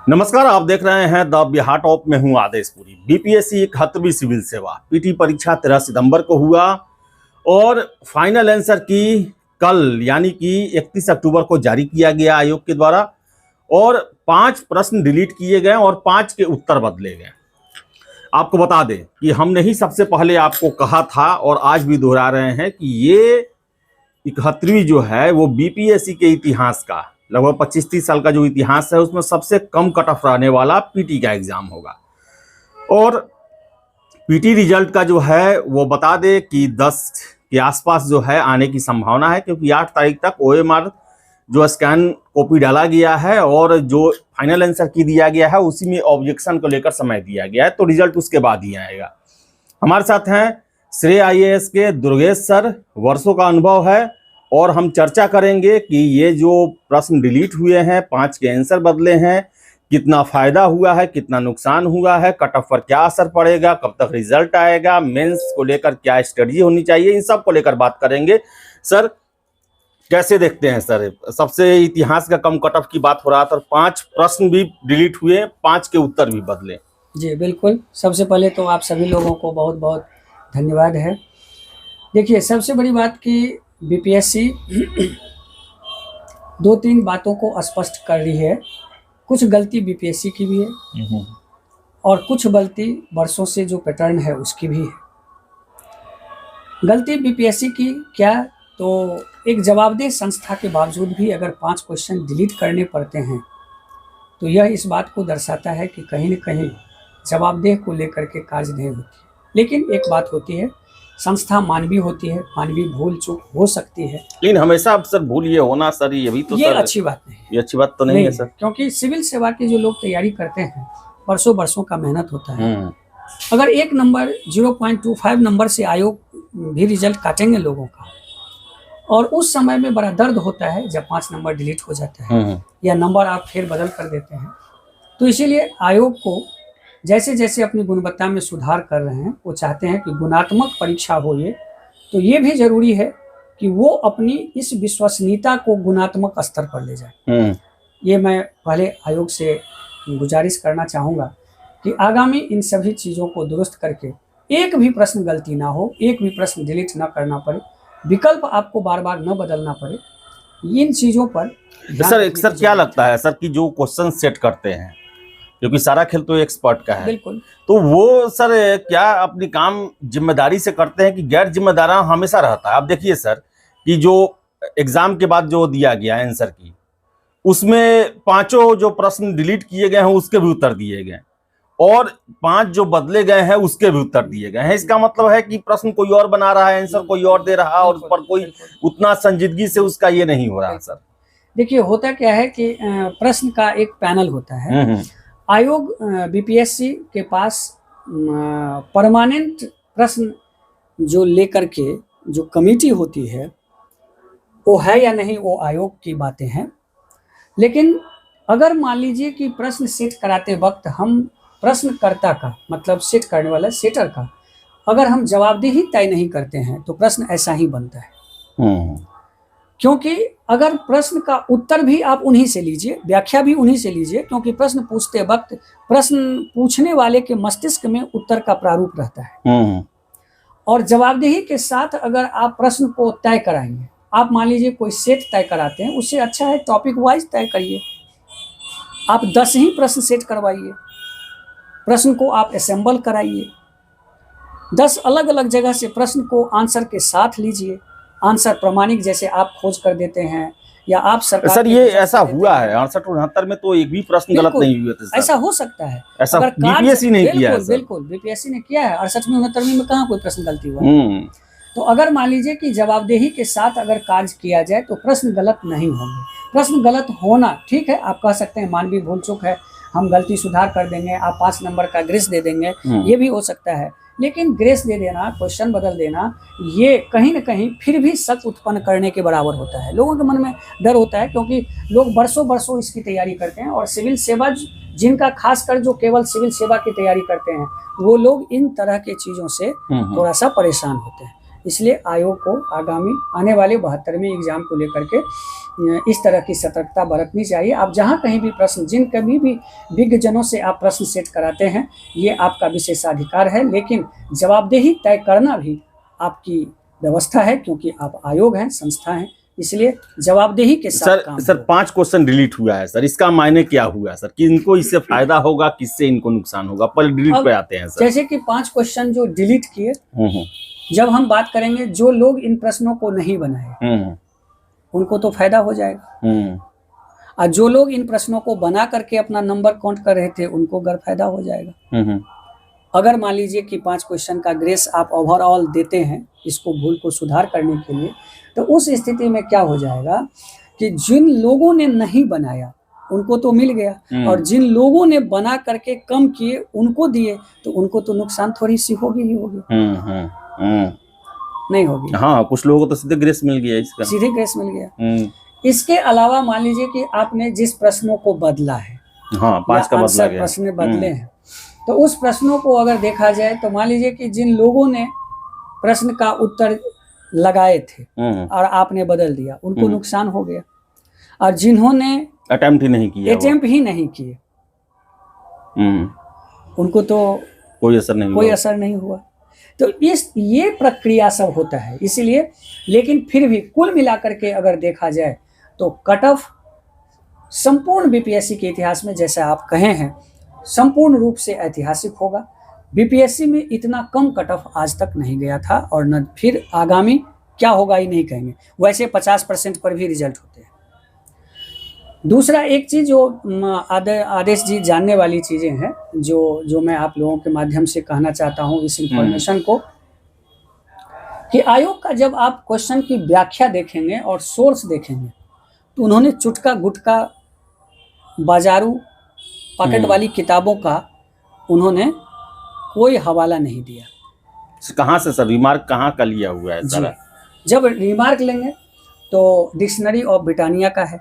नमस्कार, आप देख रहे हैं द बिहार टॉप में हूं आदेश पुरी। बीपीएससी 71वीं सिविल सेवा पीटी परीक्षा 13 सितंबर को हुआ और फाइनल आंसर की कल यानी कि 31 अक्टूबर को जारी किया गया आयोग के द्वारा और 5 प्रश्न डिलीट किए गए और 5 के उत्तर बदले गए। आपको बता दें कि हमने ही सबसे पहले आपको कहा था और आज भी दोहरा रहे हैं कि ये 71वीं जो है वो बीपीएससी के इतिहास का लगभग 25-30 साल का जो इतिहास है उसमें सबसे कम कट ऑफ रहने वाला पीटी का एग्जाम होगा। और पीटी रिजल्ट का जो है वो बता दे कि 10 के आसपास जो है आने की संभावना है, क्योंकि 8 तारीख तक ओएमआर जो स्कैन कॉपी डाला गया है और जो फाइनल आंसर की दिया गया है उसी में ऑब्जेक्शन को लेकर समय दिया गया है, तो रिजल्ट उसके बाद ही आएगा। हमारे साथ हैं श्रेय आईएएस के दुर्गेश सर, वर्षों का अनुभव है और हम चर्चा करेंगे कि ये जो प्रश्न डिलीट हुए हैं, 5 के आंसर बदले हैं, कितना फायदा हुआ है, कितना नुकसान हुआ है, कट ऑफ पर क्या असर पड़ेगा, कब तक रिजल्ट आएगा, मेंस को लेकर क्या स्ट्रेटजी होनी चाहिए, इन सब को लेकर बात करेंगे। सर कैसे देखते हैं सर, सबसे इतिहास का कम कट ऑफ की बात हो रहा था और 5 प्रश्न भी डिलीट हुए, 5 के उत्तर भी बदले। जी बिल्कुल, सबसे पहले तो आप सभी लोगों को बहुत बहुत धन्यवाद है। देखिए, सबसे बड़ी बात कि बीपीएससी 2-3 बातों को स्पष्ट कर रही है। कुछ गलती बीपीएससी की भी है और कुछ गलती वर्षों से जो पैटर्न है उसकी भी है। गलती बीपीएससी की क्या, तो एक जवाबदेह संस्था के बावजूद भी अगर 5 क्वेश्चन डिलीट करने पड़ते हैं तो यह इस बात को दर्शाता है कि कहीं न कहीं जवाबदेह को लेकर के कार्यवाही होती है। लेकिन एक बात होती है, संस्था मानवीय होती है, मानवीय भूल चूक हो सकती है, लेकिन हमेशा सर भूल ये होना सर, ये भी तो ये सर अच्छी बात नहीं है। ये अच्छी बात तो नहीं है सर, क्योंकि सिविल सेवा की जो लोग तैयारी करते हैं वर्षों का मेहनत होता है। अगर 1 नंबर 0.25 नंबर से आयोग भी रिजल्ट काटेंगे लोगों का, और उस समय में बड़ा दर्द होता है जब 5 नंबर डिलीट हो जाता है या नंबर आप फेर बदल कर देते हैं। तो इसीलिए आयोग को जैसे जैसे अपनी गुणवत्ता में सुधार कर रहे हैं, वो चाहते हैं कि गुणात्मक परीक्षा हो ये, तो ये भी जरूरी है कि वो अपनी इस विश्वसनीयता को गुणात्मक स्तर पर ले जाए। ये मैं पहले आयोग से गुजारिश करना चाहूँगा कि आगामी इन सभी चीज़ों को दुरुस्त करके एक भी प्रश्न गलती ना हो, एक भी प्रश्न डिलीट ना करना पड़े, विकल्प आपको बार बार न बदलना पड़े, इन चीज़ों पर सर क्या लगता है सर कि जो क्वेश्चन सेट करते हैं, क्योंकि सारा खेल तो एक्सपर्ट का है, बिल्कुल, तो वो सर क्या अपनी काम जिम्मेदारी से करते हैं कि गैर जिम्मेदारा हमेशा रहता है? आप देखिए सर कि जो एग्जाम के बाद जो दिया गया आंसर की, उसमें 5 जो प्रश्न डिलीट किए गए हैं उसके भी उत्तर दिए गए और 5 जो बदले गए हैं उसके भी उत्तर दिए गए हैं। इसका मतलब है कि प्रश्न कोई और बना रहा है, आंसर कोई और दे रहा है और उस पर कोई उतना संजीदगी से उसका ये नहीं हो रहा सर। देखिए, होता क्या है कि प्रश्न का एक पैनल होता है। आयोग बीपीएससी के पास परमानेंट प्रश्न जो लेकर के जो कमेटी होती है वो है या नहीं, वो आयोग की बातें हैं। लेकिन अगर मान लीजिए कि प्रश्न सेट कराते वक्त हम प्रश्नकर्ता का मतलब सेट करने वाला सेटर का अगर हम जवाबदेही तय नहीं करते हैं तो प्रश्न ऐसा ही बनता है। क्योंकि अगर प्रश्न का उत्तर भी आप उन्हीं से लीजिए, व्याख्या भी उन्हीं से लीजिए, क्योंकि प्रश्न पूछते वक्त प्रश्न पूछने वाले के मस्तिष्क में उत्तर का प्रारूप रहता है। और जवाबदेही के साथ अगर आप प्रश्न को तय कराएंगे, आप मान लीजिए कोई सेट तय कराते हैं, उससे अच्छा है टॉपिक वाइज तय करिए। आप 10 ही प्रश्न सेट करवाइए, प्रश्न को आप असेंबल कराइए, 10 अलग अलग जगह से प्रश्न को आंसर के साथ लीजिए, आंसर प्रमाणिक जैसे आप खोज कर देते हैं या आप सरकार सर ये ऐसा हुआ है 68-69 में तो एक भी प्रश्न गलत नहीं हुए थे सर। ऐसा हो सकता है, ऐसा बीपीएससी नहीं किया है। बिल्कुल बीपीएससी ने किया है। 68-69 में कहाँ कोई प्रश्न गलती हुआ। तो अगर मान लीजिए कि जवाबदेही के साथ अगर कार्य किया जाए तो प्रश्न गलत नहीं होंगे। प्रश्न गलत होना ठीक है, आप कह सकते हैं मानवीय भूल चूक है, हम गलती सुधार कर देंगे, आप 5 नंबर का ग्रेस दे देंगे, ये भी हो सकता है। लेकिन ग्रेस दे देना, क्वेश्चन बदल देना, ये कहीं ना कहीं फिर भी शक उत्पन्न करने के बराबर होता है। लोगों के मन में डर होता है क्योंकि लोग बरसों इसकी तैयारी करते हैं और सिविल सेवा जिनका खासकर जो केवल सिविल सेवा की तैयारी करते हैं वो लोग इन तरह के चीज़ों से थोड़ा सा परेशान होते हैं। इसलिए आयोग को आगामी आने वाले 72वें एग्जाम को लेकर के इस तरह की सतर्कता बरतनी चाहिए। आप जहां कहीं भी प्रश्न, जिन कभी भी विज्ञजनों से आप प्रश्न सेट कराते हैं, ये आपका विशेषाधिकार है, लेकिन जवाबदेही तय करना भी आपकी व्यवस्था है, क्योंकि आप आयोग हैं, संस्था हैं, इसलिए जवाबदेही के साथ काम सर 5 क्वेश्चन डिलीट हुआ है सर, इसका मायने क्या हुआ सर? कि इनको इससे फायदा होगा, किससे इनको नुकसान होगा? पहले डिलीट पे आते हैं सर। जैसे कि 5 क्वेश्चन जो डिलीट किए, जब हम बात करेंगे जो लोग इन प्रश्नों को नहीं बनाए उनको तो फायदा हो जाएगा, और जो लोग इन प्रश्नों को बना करके अपना नंबर काउंट कर रहे थे उनको गैरफायदा हो जाएगा। अगर मान लीजिए कि 5 क्वेश्चन का ग्रेस आप ओवरऑल देते हैं इसको भूल को सुधार करने के लिए, तो उस स्थिति में क्या हो जाएगा कि जिन लोगों ने नहीं बनाया उनको तो मिल गया, और जिन लोगों ने बना करके कम किए उनको दिए, तो उनको तो नुकसान थोड़ी सी होगी ही होगी। नहीं होगी। हाँ, कुछ लोगों को तो सीधे ग्रेस मिल गया, इसका सीधे ग्रेस मिल गया। इसके अलावा मान लीजिए कि आपने जिस प्रश्नों को बदला है, हाँ 5 का बदला गया, प्रश्न बदले हैं, तो उस प्रश्नों को अगर देखा जाए तो मान लीजिए कि जिन लोगों ने प्रश्न का उत्तर लगाए थे और आपने बदल दिया, उनको नुकसान हो गया, और जिन्होंने अटेम्प्ट ही नहीं किए उनको तो कोई असर नहीं हुआ। तो ये प्रक्रिया सब होता है, इसीलिए। लेकिन फिर भी कुल मिलाकर के अगर देखा जाए तो कट ऑफ संपूर्ण बीपीएससी के इतिहास में, जैसा आप कहे हैं, संपूर्ण रूप से ऐतिहासिक होगा। बीपीएससी में इतना कम कट ऑफ आज तक नहीं गया था, और न फिर आगामी क्या होगा ही नहीं कहेंगे। वैसे 50% पर भी रिजल्ट होते हैं। दूसरा एक चीज जो आदेश जी जानने वाली चीजें हैं, जो मैं आप लोगों के माध्यम से कहना चाहता हूं इस इंफॉर्मेशन को, कि आयोग का जब आप क्वेश्चन की व्याख्या देखेंगे और सोर्स देखेंगे, तो उन्होंने चुटका गुटका बाजारू पॉकेट वाली किताबों का उन्होंने कोई हवाला नहीं दिया। कहाँ से सर रिमार्क कहाँ का लिया हुआ है सर? जब रिमार्क लेंगे तो डिक्शनरी ऑफ ब्रिटानिया का है,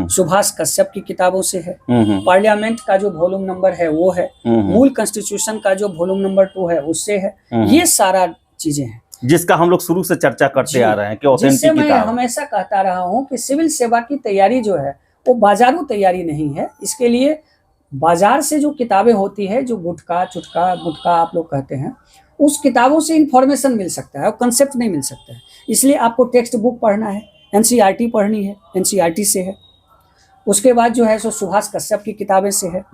सुभाष कश्यप की किताबों से है, पार्लियामेंट का जो वॉल्यूम नंबर है वो है, मूल कॉन्स्टिट्यूशन का जो वॉल्यूम नंबर 2 है उससे है। ये सारा चीजें हैं जिसका हम लोग शुरू से चर्चा करते आ रहे हैं कि ऑथेंटिक किताब। मैं हमेशा कहता रहा हूँ कि सिविल सेवा की तैयारी जो है वो बाजारू तैयारी नहीं है। इसके लिए बाजार से जो किताबें होती है, जो गुटका चुटका गुटका आप लोग कहते हैं, उस किताबों से इंफॉर्मेशन मिल सकता है और कंसेप्ट नहीं मिल सकता है। इसलिए आपको टेक्स्ट बुक पढ़ना है, एनसीईआरटी पढ़नी है, एनसीईआरटी से है। उसके बाद जो है सो सुभाष कश्यप की किताबें से है।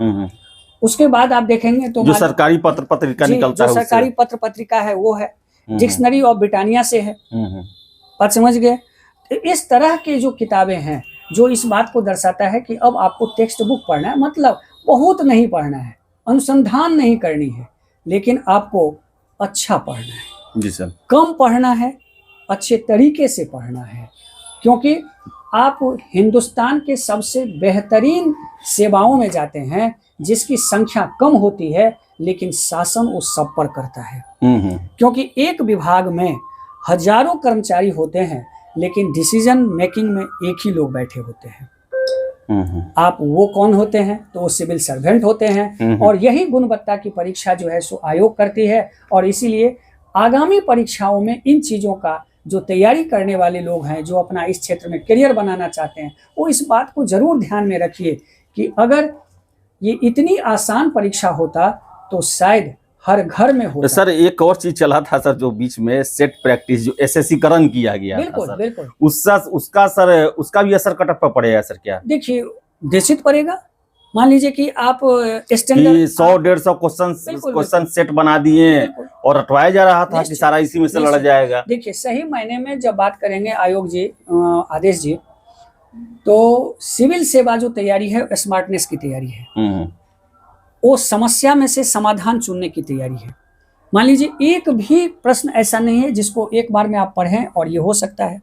उसके बाद आप देखेंगे तो जो सरकारी पत्र पत्रिका निकलता है, जो सरकारी पत्र पत्रिका है वो है, डिक्शनरी ऑफ ब्रिटानिया से है। बात समझ गए? इस तरह के जो किताबें हैं जो इस बात को दर्शाता है कि अब आपको टेक्स्ट बुक पढ़ना है, मतलब बहुत नहीं पढ़ना है, अनुसंधान नहीं करनी है, लेकिन आपको अच्छा पढ़ना है। जी सर। कम पढ़ना है, अच्छे तरीके से पढ़ना है, क्योंकि आप हिंदुस्तान के सबसे बेहतरीन सेवाओं में जाते हैं जिसकी संख्या कम होती है लेकिन शासन उस सब पर करता है। क्योंकि एक विभाग में हजारों कर्मचारी होते हैं लेकिन डिसीजन मेकिंग में एक ही लोग बैठे होते हैं। आप वो कौन होते हैं? तो वो सिविल सर्वेंट होते हैं। और यही गुणवत्ता की परीक्षा जो है सो आयोग करती है। और इसीलिए आगामी परीक्षाओं में इन चीज़ों का जो तैयारी करने वाले लोग हैं, जो अपना इस क्षेत्र में करियर बनाना चाहते हैं, वो इस बात को जरूर ध्यान में रखिए कि अगर ये इतनी आसान परीक्षा होता तो शायद हर घर में होता। सर एक और चीज चला था सर, जो बीच में सेट प्रैक्टिस जो एसएससीकरण किया गया था सर, बिल्कुल उसका भी असर कट ऑफ पर पड़ेगा सर क्या? देखिए निश्चित पड़ेगा। मान लीजिए कि आप स्टैंडर्ड 100-150 क्वेश्चन सेट बना दिए और रटवाया जा रहा था कि सारा इसी में से लड़ा जाएगा। देखिए सही मायने में जब बात करेंगे आयोग जी, आदेश जी, तो सिविल सेवा जो तैयारी है स्मार्टनेस की तैयारी है, वो समस्या में से समाधान चुनने की तैयारी है। मान लीजिए एक भी प्रश्न ऐसा नहीं है जिसको एक बार में आप पढ़ें और ये हो सकता है।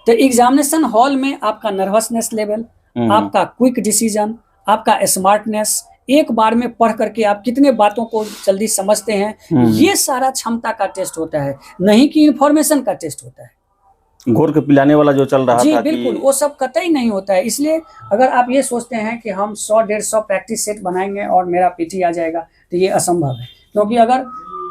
तो एग्जामिनेशन हॉल में आपका नर्वसनेस लेवल, आपका क्विक डिसीजन, आपका स्मार्टनेस, एक बार में पढ़ करके आप कितने बातों को जल्दी समझते हैं, ये सारा क्षमता का टेस्ट होता है, नहीं कि इंफॉर्मेशन का टेस्ट होता है। घोर के पिलाने वाला जो चल रहा था, जी बिल्कुल, वो सब कतई नहीं होता है। इसलिए अगर आप ये सोचते हैं कि हम 100-150 प्रैक्टिस सेट बनाएंगे और मेरा पीटी आ जाएगा, तो ये असंभव है। क्योंकि अगर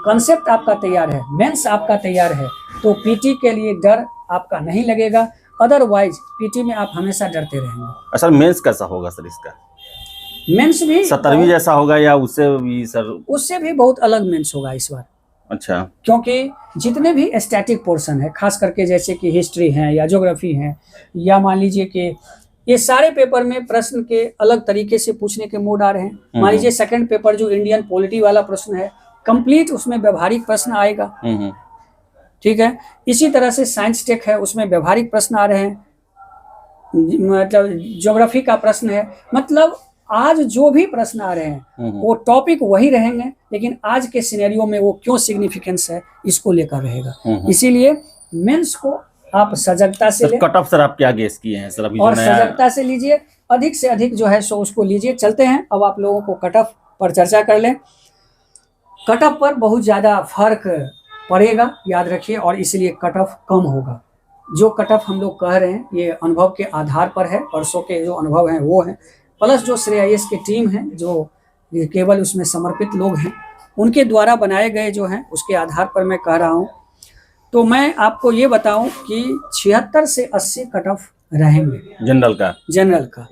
कंसेप्ट आपका तैयार है, मेंस आपका तैयार है, तो पीटी के लिए डर आपका नहीं लगेगा, अदरवाइज पीटी में आप हमेशा डरते रहेंगे। सर मेंस कैसा होगा सर इसका? मेंस भी 17वीं जैसा होगा या उससे भी सर? उससे भी बहुत अलग मेंस होगा इस बार। अच्छा। क्योंकि जितने भी स्टैटिक पोर्शन है, खास करके जैसे कि हिस्ट्री है या ज्योग्राफी है, या मान लीजिए कि ये सारे पेपर में प्रश्न के अलग तरीके से पूछने के मोड आ रहे हैं। मान लीजिए सेकंड पेपर जो इंडियन पॉलिटी वाला प्रश्न है, कंप्लीट उसमें व्यवहारिक प्रश्न आएगा। ठीक है। इसी तरह से साइंस टेक है, उसमें व्यवहारिक प्रश्न आ रहे हैं, मतलब ज्योग्राफी का प्रश्न है। मतलब आज जो भी प्रश्न आ रहे हैं वो टॉपिक वही रहेंगे, लेकिन आज के सिनेरियो में वो क्यों सिग्निफिकेंस है इसको लेकर रहेगा। इसीलिए मेंस को आप सजगता से ले। कट ऑफ सर आप क्या गेस किए हैं सर अभी? और सजगता से लीजिए, अधिक से अधिक जो है सो उसको लीजिए। चलते हैं अब आप लोगों को कट ऑफ पर चर्चा कर लें। कट ऑफ पर बहुत ज़्यादा फर्क पड़ेगा, याद रखिए, और इसलिए कट ऑफ कम होगा। जो कट ऑफ हम लोग कह रहे हैं ये अनुभव के आधार पर है, वर्षों के जो अनुभव हैं वो हैं, प्लस जो श्रेयस की टीम है, जो केवल उसमें समर्पित लोग हैं, उनके द्वारा बनाए गए जो हैं उसके आधार पर मैं कह रहा हूँ। तो मैं आपको ये बताऊं कि 76 से 80 कट ऑफ रहेंगे जनरल का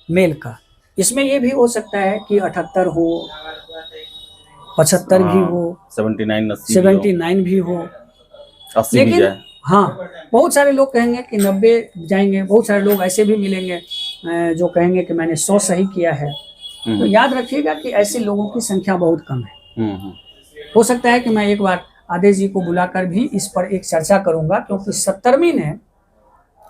मेल का। इसमें ये भी हो सकता है कि 78 हो, 75 भी हो, 79 भी हो, 80 भी जाए। हाँ, बहुत सारे लोग कहेंगे कि 90 जाएंगे, बहुत सारे लोग ऐसे भी मिलेंगे जो कहेंगे कि मैंने 100 सही किया है। तो याद रखिएगा कि ऐसे लोगों की संख्या बहुत कम है। हो सकता है कि मैं एक बार आदेश जी को बुलाकर भी इस पर एक चर्चा करूंगा, क्योंकि 70वीं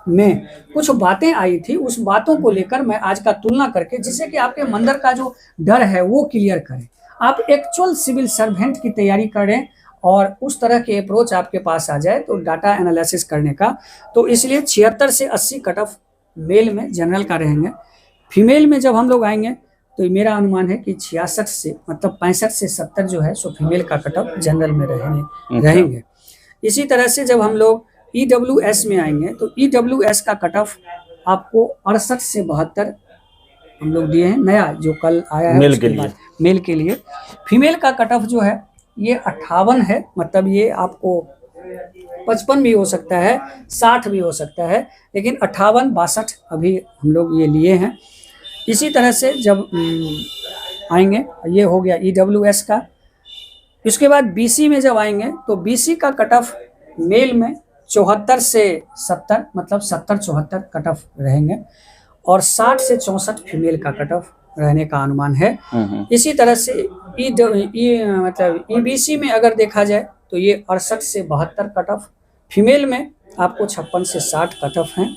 में कुछ बातें आई थी, उस बातों को लेकर मैं आज का तुलना करके, जिससे कि आपके अंदर का जो डर है वो क्लियर करें, आप एक्चुअल सिविल सर्वेंट की तैयारी करें और उस तरह के अप्रोच आपके पास आ जाए तो डाटा एनालिसिस करने का। तो इसलिए 76 से 80 कट ऑफ मेल में जनरल का रहेंगे। फीमेल में जब हम लोग आएंगे तो मेरा अनुमान है कि 66 से मतलब 65 से 70 जो है सो फीमेल का कट ऑफ जनरल में रहेंगे। इसी तरह से जब हम लोग EWS में आएंगे तो EWS का कट ऑफ आपको 68 से 72 हम लोग दिए हैं, नया जो कल आया है मेल के लिए। फीमेल का कट ऑफ जो है ये 58 है, मतलब ये आपको 55 भी हो सकता है, 60 भी हो सकता है, लेकिन 58, 62 अभी हम लोग ये लिए हैं। इसी तरह से जब आएंगे, ये हो गया EWS का। इसके बाद BC में जब आएंगे तो BC का कट ऑफ मेल में 74 से 70 मतलब 70-74 कट ऑफ रहेंगे, और 60 से 64 फीमेल का कट ऑफ रहने का अनुमान है। इसी तरह से मतलब EBC में अगर देखा जाए तो ये 68 से 72 कट ऑफ, फीमेल में आपको 56 से 60 कट ऑफ हैं।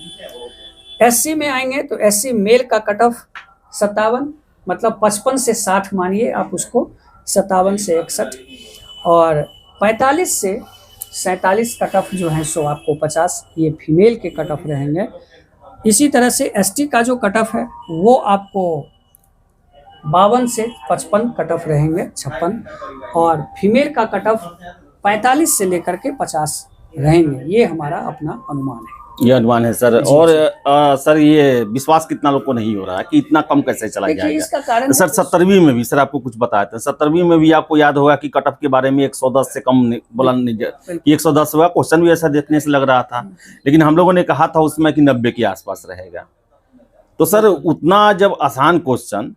SC में आएंगे तो SC मेल का कट ऑफ 57 मतलब 55 से 60 मानिए आप उसको, 57 से 61, और 45 से 47 कट ऑफ जो है सो आपको 50, ये फीमेल के कट ऑफ रहेंगे। इसी तरह से ST का जो कट ऑफ है वो आपको 52 से 55 कट ऑफ रहेंगे, 56, और फीमेल का कट ऑफ 45 से लेकर के 50 रहेंगे। ये हमारा अपना अनुमान है। ये अनुमान है सर। और सर ये विश्वास कितना लोग को नहीं हो रहा है कि इतना कम कैसे चला जाएगा? इसका कारण सर 70वीं में भी सर आपको कुछ बताए थे, 70वीं में भी आपको याद होगा कि कट ऑफ के बारे में 110 से कम बोला नहीं, 110 हुआ। क्वेश्चन भी ऐसा देखने से लग रहा था, लेकिन हम लोगों ने कहा था उसमें कि 90 के आसपास रहेगा। तो सर उतना जब आसान क्वेश्चन,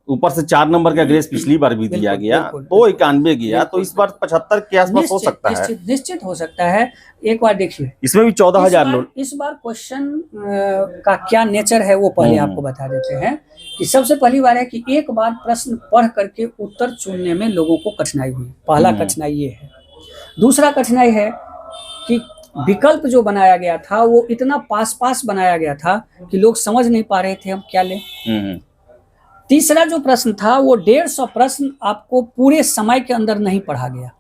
ऊपर से 4 नंबर का ग्रेस पिछली बार भी दिया गया तो 91 गया, तो इस बार 75 के आसपास हो सकता है। निश्चित हो सकता है। एक बार देखिए इसमें भी 14,000 लोग। इस बार क्वेश्चन का क्या नेचर है वो पहले आपको बता देते हैं कि सबसे पहली बार है कि एक बार प्रश्न पढ़ करके उत्तर चुनने में लोगों को कठिनाई हुई। पहला कठिनाई ये है। दूसरा कठिनाई है कि विकल्प जो बनाया गया था वो इतना पास बनाया गया था कि लोग समझ नहीं पा रहे थे हम क्या लें। तीसरा जो प्रश्न था वो 150 प्रश्न आपको पूरे समय के अंदर नहीं पढ़ा गया।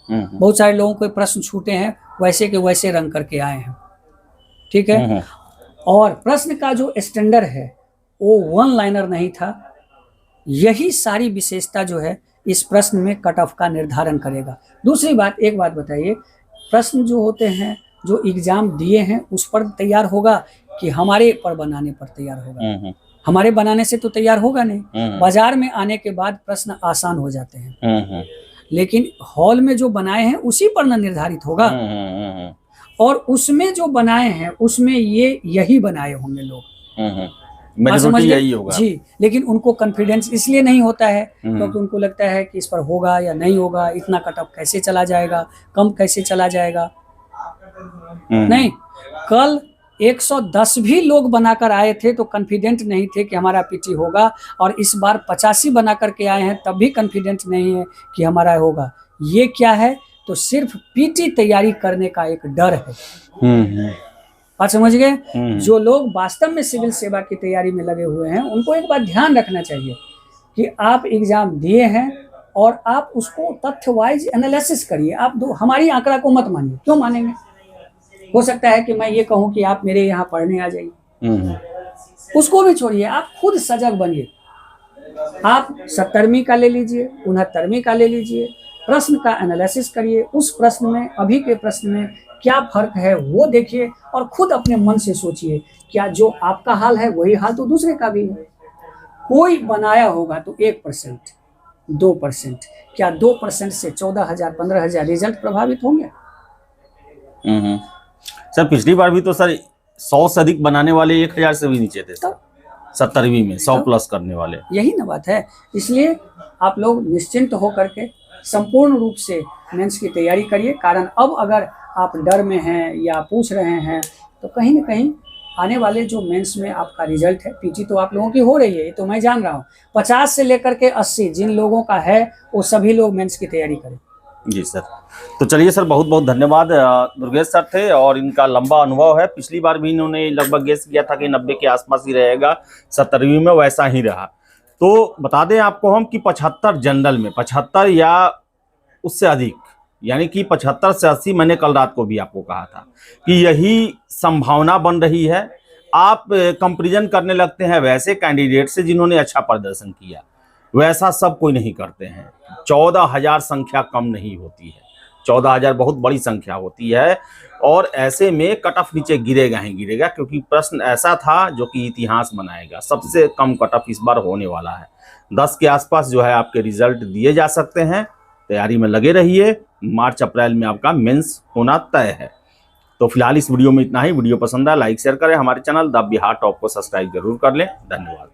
बहुत सारे लोगों को प्रश्न छूटे हैं, वैसे के वैसे रंग करके आए हैं, ठीक है। और प्रश्न का जो स्टैंडर्ड है वो 1 लाइनर नहीं था। यही सारी विशेषता जो है इस प्रश्न में कट ऑफ का निर्धारण करेगा। दूसरी बात, एक बात बताइए, प्रश्न जो होते हैं जो एग्जाम दिए हैं उस पर तैयार होगा कि हमारे पर बनाने पर तैयार होगा? हमारे बनाने से तो तैयार होगा नहीं। बाजार में आने के बाद प्रश्न आसान हो जाते हैं, लेकिन हॉल में जो बनाए हैं उसी पर न निर्धारित होगा। और उसमें जो बनाए हैं उसमें ये यही बनाए होंगे लोग। बात समझ मेजॉरिटी गए? यही होगा। जी, लेकिन उनको कॉन्फिडेंस इसलिए नहीं होता है क्योंकि उनको लगता है कि इस पर होगा या नहीं होगा, इतना कट ऑफ कैसे चला जाएगा, कम कैसे चला जाएगा। नहीं, कल 110 भी लोग बनाकर आए थे तो कॉन्फिडेंट नहीं थे कि हमारा पीटी होगा, और इस बार 85 बना करके आए हैं तब भी कॉन्फिडेंट नहीं है कि हमारा होगा। ये क्या है? तो सिर्फ पीटी तैयारी करने का एक डर है। बात समझ गए? जो लोग वास्तव में सिविल सेवा की तैयारी में लगे हुए हैं उनको एक बात ध्यान रखना चाहिए कि आप एग्जाम दिए हैं और आप उसको तथ्य वाइज एनालिसिस करिए। आप हमारी आंकड़ा को मत मानिए। क्यों मानेंगे? हो सकता है कि मैं ये कहूं कि आप मेरे यहाँ पढ़ने आ जाइए, उसको भी छोड़िए, आप खुद सजग बनिए। आप 70वीं का ले लीजिए, 69वीं का ले लीजिए, प्रश्न का एनालिसिस करिए, उस प्रश्न में अभी के प्रश्न में क्या फर्क है वो देखिए और खुद अपने मन से सोचिए क्या जो आपका हाल है वही हाल तो दूसरे का भी है। कोई बनाया होगा तो 1%, 2%, क्या 2% से 14,000 15,000 रिजल्ट प्रभावित होंगे? सर पिछली बार भी तो सर 100 से अधिक बनाने वाले 1,000 से भी नीचे थे सर। 70वीं में 100 प्लस करने वाले। यही ना बात है। इसलिए आप लोग निश्चिंत होकर के संपूर्ण रूप से मेंस की तैयारी करिए। कारण अब अगर आप डर में हैं या पूछ रहे हैं तो कहीं ना कहीं आने वाले जो मेंस में आपका रिजल्ट है, पीटी तो आप लोगों की हो रही है, ये तो मैं जान रहा हूँ। 50 से लेकर के 80 जिन लोगों का है वो सभी लोग मेंस की तैयारी करें। जी सर, तो चलिए सर, बहुत बहुत धन्यवाद। दुर्गेश सर थे और इनका लंबा अनुभव है। पिछली बार भी इन्होंने लगभग गेस किया था कि 90 के आसपास ही रहेगा, 70वीं में वैसा ही रहा। तो बता दें आपको हम कि 75 जनरल में 75 या उससे अधिक, यानी कि 75 से 80, मैंने कल रात को भी आपको कहा था कि यही संभावना बन रही है। आप कंपैरिजन करने लगते हैं वैसे कैंडिडेट से जिन्होंने अच्छा प्रदर्शन किया, वैसा सब कोई नहीं करते हैं। 14,000 संख्या कम नहीं होती है, 14,000 बहुत बड़ी संख्या होती है, और ऐसे में कट ऑफ नीचे गिरेगा ही गिरेगा, क्योंकि प्रश्न ऐसा था जो कि इतिहास बनाएगा। सबसे कम कट ऑफ इस बार होने वाला है। 10 के आसपास जो है आपके रिजल्ट दिए जा सकते हैं। तैयारी में लगे रहिए, मार्च अप्रैल में आपका मेंस होना तय है। तो फिलहाल इस वीडियो में इतना ही। वीडियो पसंद आया लाइक शेयर करें, हमारे चैनल द बिहार टॉप को सब्सक्राइब जरूर कर लें। धन्यवाद।